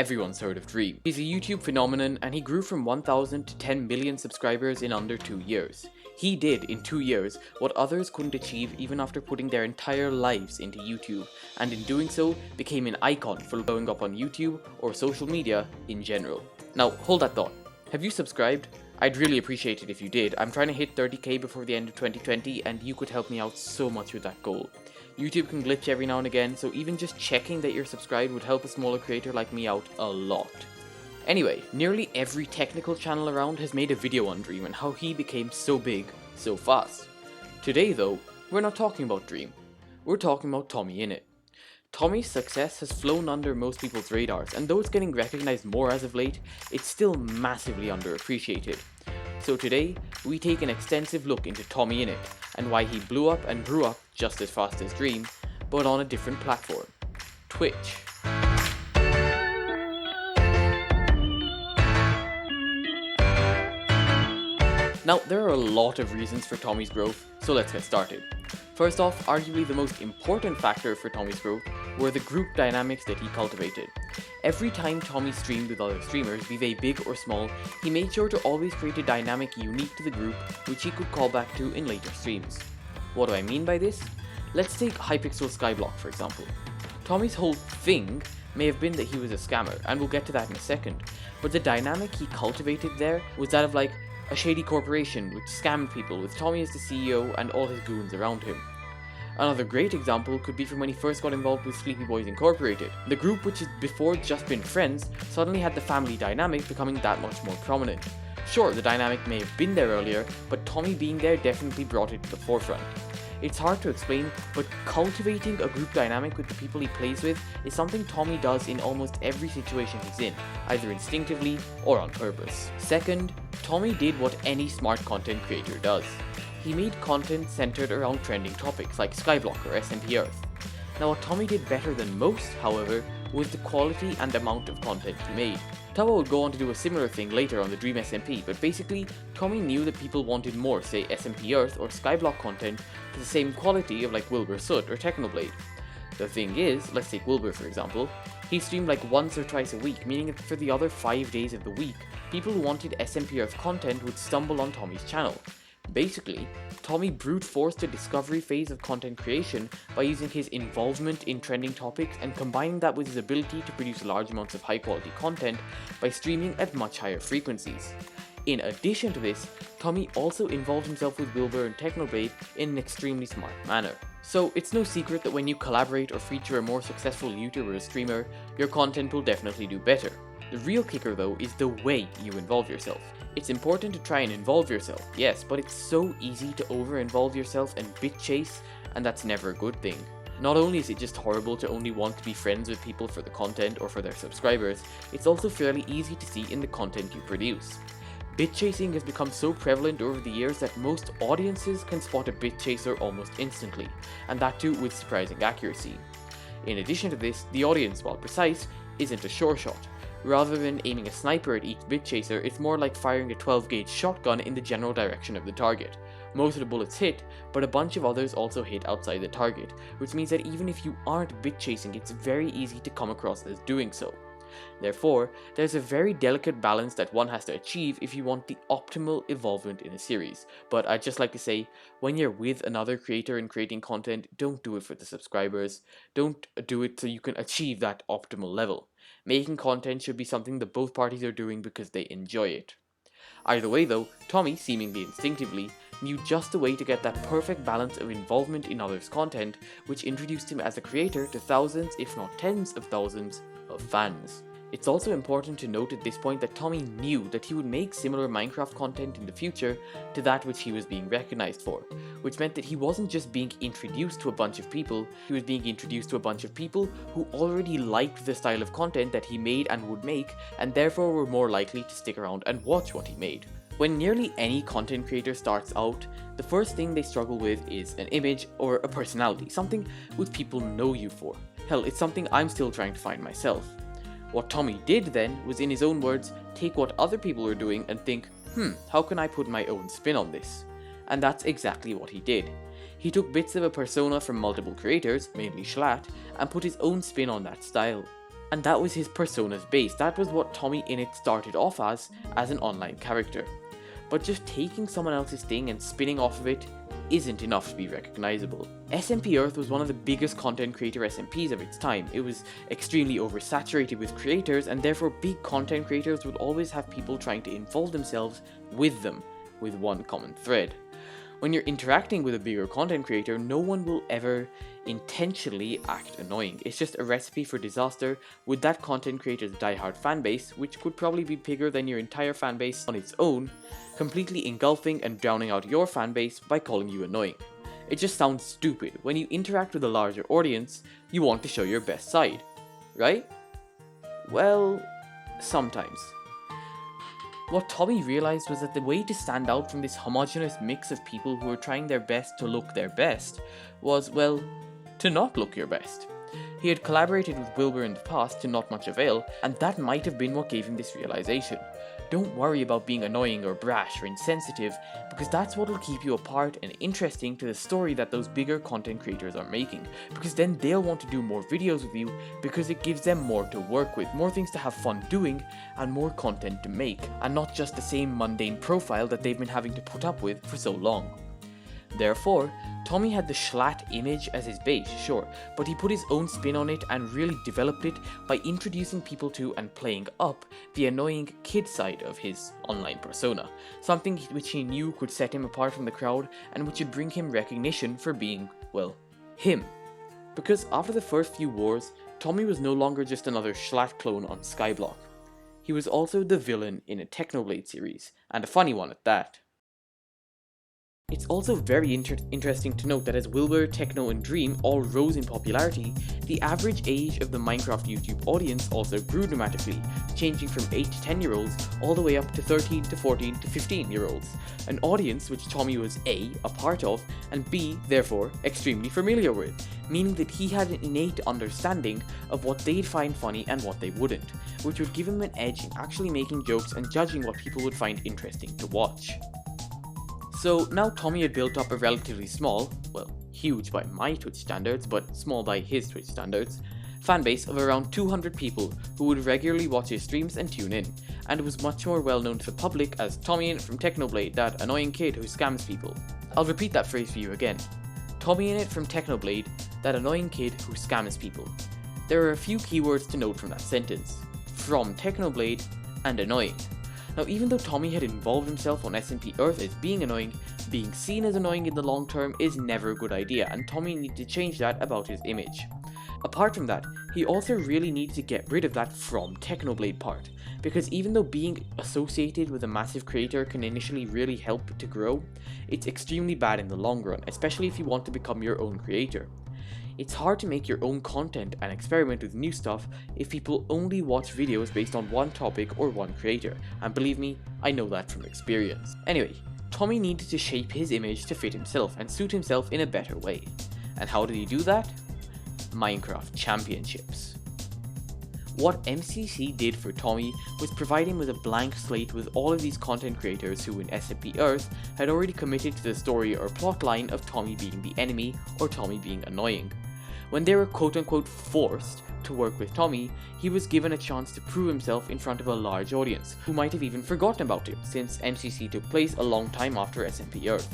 everyone's heard of Dream. He's a YouTube phenomenon and he grew from 1,000 to 10 million subscribers in under 2 years. He did, in 2 years, what others couldn't achieve even after putting their entire lives into YouTube, and in doing so, became an icon for blowing up on YouTube or social media in general. Now, hold that thought. Have you subscribed? I'd really appreciate it if you did. I'm trying to hit 30k before the end of 2020 and you could help me out so much with that goal. YouTube can glitch every now and again, so even just checking that you're subscribed would help a smaller creator like me out a lot. Anyway, nearly every technical channel around has made a video on Dream and how he became so big, so fast. Today though, we're not talking about Dream. We're talking about TommyInnit. Tommy's success has flown under most people's radars, and though it's getting recognized more as of late, it's still massively underappreciated. So today, we take an extensive look into TommyInnit and why he blew up and grew up just as fast as Dream, but on a different platform, Twitch. Now, there are a lot of reasons for Tommy's growth, so let's get started. First off, arguably the most important factor for Tommy's growth were the group dynamics that he cultivated. Every time Tommy streamed with other streamers, be they big or small, he made sure to always create a dynamic unique to the group which he could call back to in later streams. What do I mean by this? Let's take Hypixel Skyblock for example. Tommy's whole thing may have been that he was a scammer, and we'll get to that in a second, but the dynamic he cultivated there was that of like a shady corporation which scammed people with Tommy as the CEO and all his goons around him. Another great example could be from when he first got involved with Sleepy Boys Incorporated. The group, which had before just been friends, suddenly had the family dynamic becoming that much more prominent. Sure, the dynamic may have been there earlier, but Tommy being there definitely brought it to the forefront. It's hard to explain, but cultivating a group dynamic with the people he plays with is something Tommy does in almost every situation he's in, either instinctively or on purpose. Second, Tommy did what any smart content creator does. He made content centered around trending topics like Skyblock or SMP Earth. Now what Tommy did better than most, however, was the quality and amount of content he made. Tubbo would go on to do a similar thing later on the Dream SMP, but basically, Tommy knew that people wanted more, say SMP Earth or Skyblock content to the same quality of like Wilbur Soot or Technoblade. The thing is, let's take Wilbur for example, he streamed like once or twice a week, meaning that for the other 5 days of the week, people who wanted SMP Earth content would stumble on Tommy's channel. Basically, Tommy brute forced the discovery phase of content creation by using his involvement in trending topics and combining that with his ability to produce large amounts of high quality content by streaming at much higher frequencies. In addition to this, Tommy also involved himself with Wilbur and Technoblade in an extremely smart manner. So it's no secret that when you collaborate or feature a more successful YouTuber or streamer, your content will definitely do better. The real kicker though is the way you involve yourself. It's important to try and involve yourself, yes, but it's so easy to over-involve yourself and bit chase, and that's never a good thing. Not only is it just horrible to only want to be friends with people for the content or for their subscribers, it's also fairly easy to see in the content you produce. Bit chasing has become so prevalent over the years that most audiences can spot a bit chaser almost instantly, and that too with surprising accuracy. In addition to this, the audience, while precise, isn't a sure shot. Rather than aiming a sniper at each bit chaser, it's more like firing a 12-gauge shotgun in the general direction of the target. Most of the bullets hit, but a bunch of others also hit outside the target, which means that even if you aren't bit chasing, it's very easy to come across as doing so. Therefore, there's a very delicate balance that one has to achieve if you want the optimal involvement in a series. But I'd just like to say, when you're with another creator and creating content, don't do it for the subscribers. Don't do it so you can achieve that optimal level. Making content should be something that both parties are doing because they enjoy it. Either way though, Tommy, seemingly instinctively, knew just the way to get that perfect balance of involvement in others' content, which introduced him as a creator to thousands, if not tens of thousands, of fans. It's also important to note at this point that Tommy knew that he would make similar Minecraft content in the future to that which he was being recognized for, which meant that he wasn't just being introduced to a bunch of people, he was being introduced to a bunch of people who already liked the style of content that he made and would make, and therefore were more likely to stick around and watch what he made. When nearly any content creator starts out, the first thing they struggle with is an image or a personality, something which people know you for. Hell, it's something I'm still trying to find myself. What Tommy did then was, in his own words, take what other people were doing and think, how can I put my own spin on this? And that's exactly what he did. He took bits of a persona from multiple creators, mainly Schlatt, and put his own spin on that style. And that was his persona's base. That was what TommyInnit started off as an online character. But just taking someone else's thing and spinning off of it isn't enough to be recognizable. SMP Earth was one of the biggest content creator SMPs of its time. It was extremely oversaturated with creators, and therefore big content creators would always have people trying to involve themselves with them, with one common thread. When you're interacting with a bigger content creator, no one will ever intentionally act annoying. It's just a recipe for disaster with that content creator's diehard fanbase, which could probably be bigger than your entire fanbase on its own, completely engulfing and drowning out your fanbase by calling you annoying. It just sounds stupid. When you interact with a larger audience, you want to show your best side, right? Well, sometimes. What Tommy realized was that the way to stand out from this homogeneous mix of people who were trying their best to look their best was, well, to not look your best. He had collaborated with Wilbur in the past to not much avail, and that might have been what gave him this realization. Don't worry about being annoying or brash or insensitive, because that's what will keep you apart and interesting to the story that those bigger content creators are making, because then they'll want to do more videos with you because it gives them more to work with, more things to have fun doing, and more content to make, and not just the same mundane profile that they've been having to put up with for so long. Therefore, Tommy had the Schlatt image as his base, sure, but he put his own spin on it and really developed it by introducing people to and playing up the annoying kid side of his online persona, something which he knew could set him apart from the crowd and which would bring him recognition for being, well, him. Because after the first few wars, Tommy was no longer just another Schlatt clone on Skyblock. He was also the villain in a Technoblade series, and a funny one at that. It's also very interesting to note that as Wilbur, Techno, and Dream all rose in popularity, the average age of the Minecraft YouTube audience also grew dramatically, changing from 8 to 10-year-olds all the way up to 13 to 14 to 15-year-olds, an audience which Tommy was A, a part of, and B, therefore, extremely familiar with, meaning that he had an innate understanding of what they'd find funny and what they wouldn't, which would give him an edge in actually making jokes and judging what people would find interesting to watch. So now Tommy had built up a relatively small, well, huge by my Twitch standards, but small by his Twitch standards, fanbase of around 200 people who would regularly watch his streams and tune in, and was much more well known to the public as TommyInnit from Technoblade, that annoying kid who scams people. I'll repeat that phrase for you again. TommyInnit from Technoblade, that annoying kid who scams people. There are a few keywords to note from that sentence. From Technoblade and annoying. Now, even though Tommy had involved himself on SMP Earth as being annoying, being seen as annoying in the long term is never a good idea, and Tommy needed to change that about his image. Apart from that, he also really needed to get rid of that from Technoblade part, because even though being associated with a massive creator can initially really help to grow, it's extremely bad in the long run, especially if you want to become your own creator. It's hard to make your own content and experiment with new stuff if people only watch videos based on one topic or one creator, and believe me, I know that from experience. Anyway, Tommy needed to shape his image to fit himself and suit himself in a better way. And how did he do that? Minecraft Championships. What MCC did for Tommy was provide him with a blank slate with all of these content creators who in SMP Earth had already committed to the story or plotline of Tommy being the enemy or Tommy being annoying. When they were quote-unquote forced to work with Tommy, he was given a chance to prove himself in front of a large audience, who might have even forgotten about him, since MCC took place a long time after SMP Earth.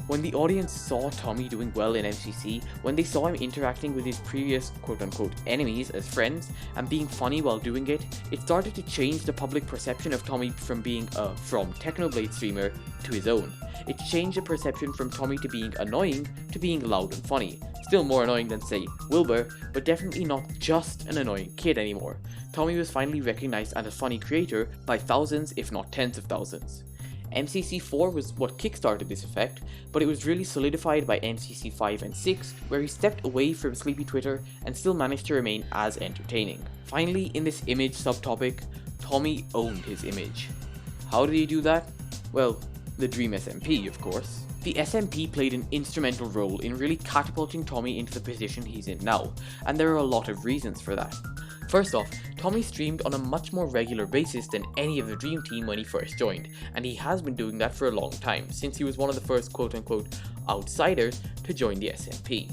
When the audience saw Tommy doing well in MCC, when they saw him interacting with his previous quote-unquote enemies as friends, and being funny while doing it, it started to change the public perception of Tommy from being a From Technoblade streamer to his own. It changed the perception from Tommy to being annoying to being loud and funny. Still more annoying than, say, Wilbur, but definitely not just an annoying kid anymore. Tommy was finally recognized as a funny creator by thousands, if not tens of thousands. MCC4 was what kickstarted this effect, but it was really solidified by MCC5 and 6, where he stepped away from sleepy Twitter and still managed to remain as entertaining. Finally, in this image subtopic, Tommy owned his image. How did he do that? Well, the Dream SMP, of course. The SMP played an instrumental role in really catapulting Tommy into the position he's in now, and there are a lot of reasons for that. First off, Tommy streamed on a much more regular basis than any of the Dream Team when he first joined, and he has been doing that for a long time, since he was one of the first quote-unquote outsiders to join the SMP.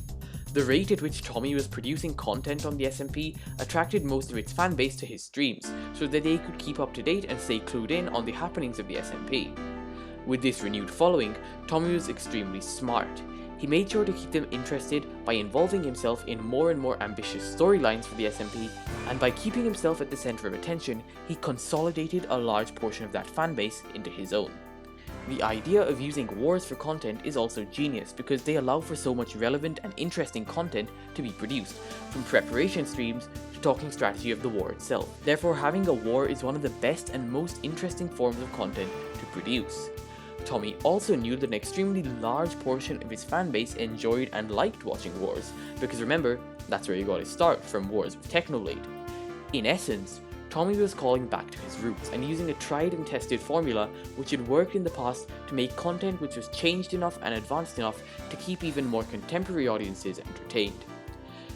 The rate at which Tommy was producing content on the SMP attracted most of its fanbase to his streams, so that they could keep up to date and stay clued in on the happenings of the SMP. With this renewed following, Tommy was extremely smart. He made sure to keep them interested by involving himself in more and more ambitious storylines for the SMP, and by keeping himself at the center of attention, he consolidated a large portion of that fanbase into his own. The idea of using wars for content is also genius because they allow for so much relevant and interesting content to be produced, from preparation streams to talking strategy of the war itself. Therefore, having a war is one of the best and most interesting forms of content to produce. Tommy also knew that an extremely large portion of his fanbase enjoyed and liked watching wars, because remember, that's where he got his start, from wars with Technoblade. In essence, Tommy was calling back to his roots and using a tried and tested formula which had worked in the past to make content which was changed enough and advanced enough to keep even more contemporary audiences entertained.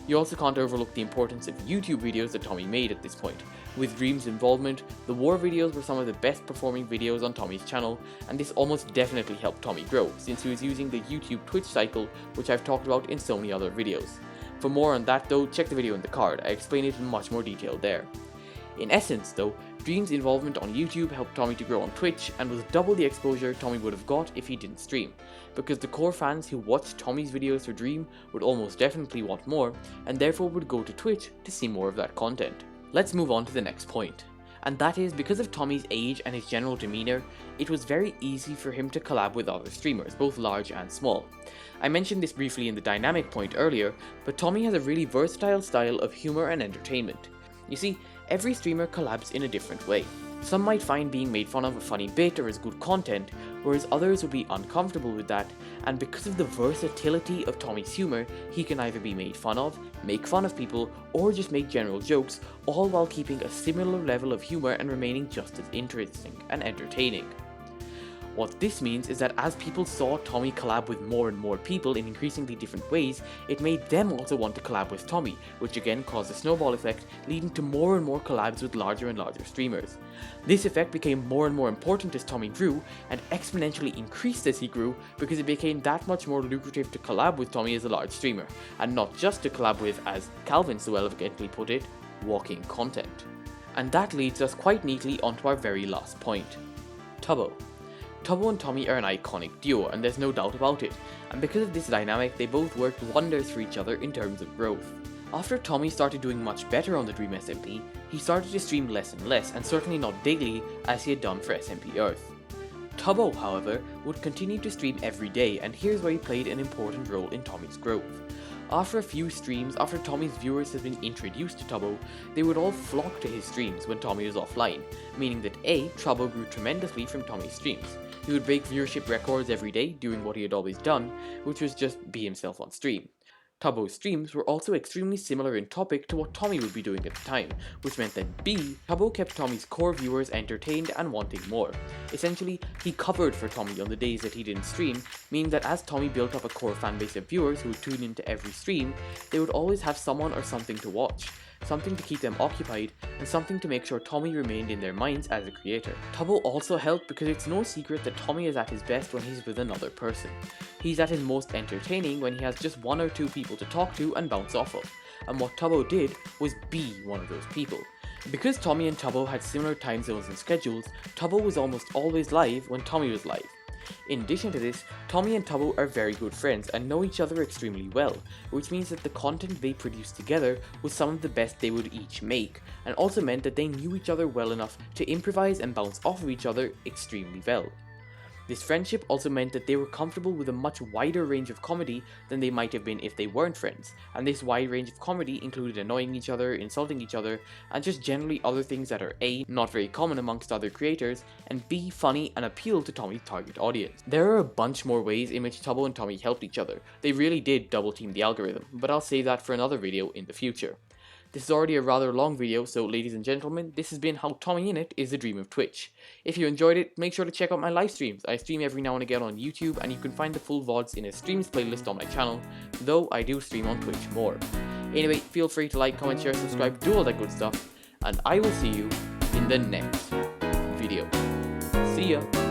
You also can't overlook the importance of YouTube videos that Tommy made at this point. With Dream's involvement, the war videos were some of the best performing videos on Tommy's channel, and this almost definitely helped Tommy grow, since he was using the YouTube Twitch cycle, which I've talked about in so many other videos. For more on that though, check the video in the card, I explain it in much more detail there. In essence though, Dream's involvement on YouTube helped Tommy to grow on Twitch and was double the exposure Tommy would have got if he didn't stream, because the core fans who watched Tommy's videos for Dream would almost definitely want more, and therefore would go to Twitch to see more of that content. Let's move on to the next point, and that is because of Tommy's age and his general demeanour, it was very easy for him to collab with other streamers, both large and small. I mentioned this briefly in the dynamic point earlier, but Tommy has a really versatile style of humour and entertainment. You see, every streamer collabs in a different way. Some might find being made fun of a funny bit or as good content, whereas others would be uncomfortable with that, and because of the versatility of Tommy's humour, he can either be made fun of, make fun of people, or just make general jokes, all while keeping a similar level of humour and remaining just as interesting and entertaining. What this means is that as people saw Tommy collab with more and more people in increasingly different ways, it made them also want to collab with Tommy, which again caused a snowball effect, leading to more and more collabs with larger and larger streamers. This effect became more and more important as Tommy grew, and exponentially increased as he grew, because it became that much more lucrative to collab with Tommy as a large streamer, and not just to collab with, as Calvin so elegantly put it, walking content. And that leads us quite neatly onto our very last point. Tubbo. Tubbo and Tommy are an iconic duo, and there's no doubt about it, and because of this dynamic, they both worked wonders for each other in terms of growth. After Tommy started doing much better on the Dream SMP, he started to stream less and less, and certainly not daily as he had done for SMP Earth. Tubbo, however, would continue to stream every day, and here's where he played an important role in Tommy's growth. After a few streams, after Tommy's viewers had been introduced to Tubbo, they would all flock to his streams when Tommy was offline, meaning that A, Tubbo grew tremendously from Tommy's streams. He would break viewership records every day, doing what he had always done, which was just be himself on stream. Tubbo's streams were also extremely similar in topic to what Tommy would be doing at the time, which meant that B, Tubbo kept Tommy's core viewers entertained and wanting more. Essentially, he covered for Tommy on the days that he didn't stream, meaning that as Tommy built up a core fanbase of viewers who would tune into every stream, they would always have someone or something to watch, something to keep them occupied, and something to make sure Tommy remained in their minds as a creator. Tubbo also helped because it's no secret that Tommy is at his best when he's with another person. He's at his most entertaining when he has just one or two people to talk to and bounce off of, and what Tubbo did was be one of those people. Because Tommy and Tubbo had similar time zones and schedules, Tubbo was almost always live when Tommy was live. In addition to this, Tommy and Tubbo are very good friends and know each other extremely well, which means that the content they produced together was some of the best they would each make, and also meant that they knew each other well enough to improvise and bounce off of each other extremely well. This friendship also meant that they were comfortable with a much wider range of comedy than they might have been if they weren't friends, and this wide range of comedy included annoying each other, insulting each other, and just generally other things that are A, not very common amongst other creators, and B, funny and appeal to Tommy's target audience. There are a bunch more ways in which Tubbo and Tommy helped each other. They really did double team the algorithm, but I'll save that for another video in the future. This is already a rather long video, so ladies and gentlemen, this has been how TommyInnit is the dream of Twitch. If you enjoyed it, make sure to check out my live streams. I stream every now and again on YouTube, and you can find the full VODs in a streams playlist on my channel, though I do stream on Twitch more. Anyway, feel free to like, comment, share, subscribe, do all that good stuff, and I will see you in the next video. See ya!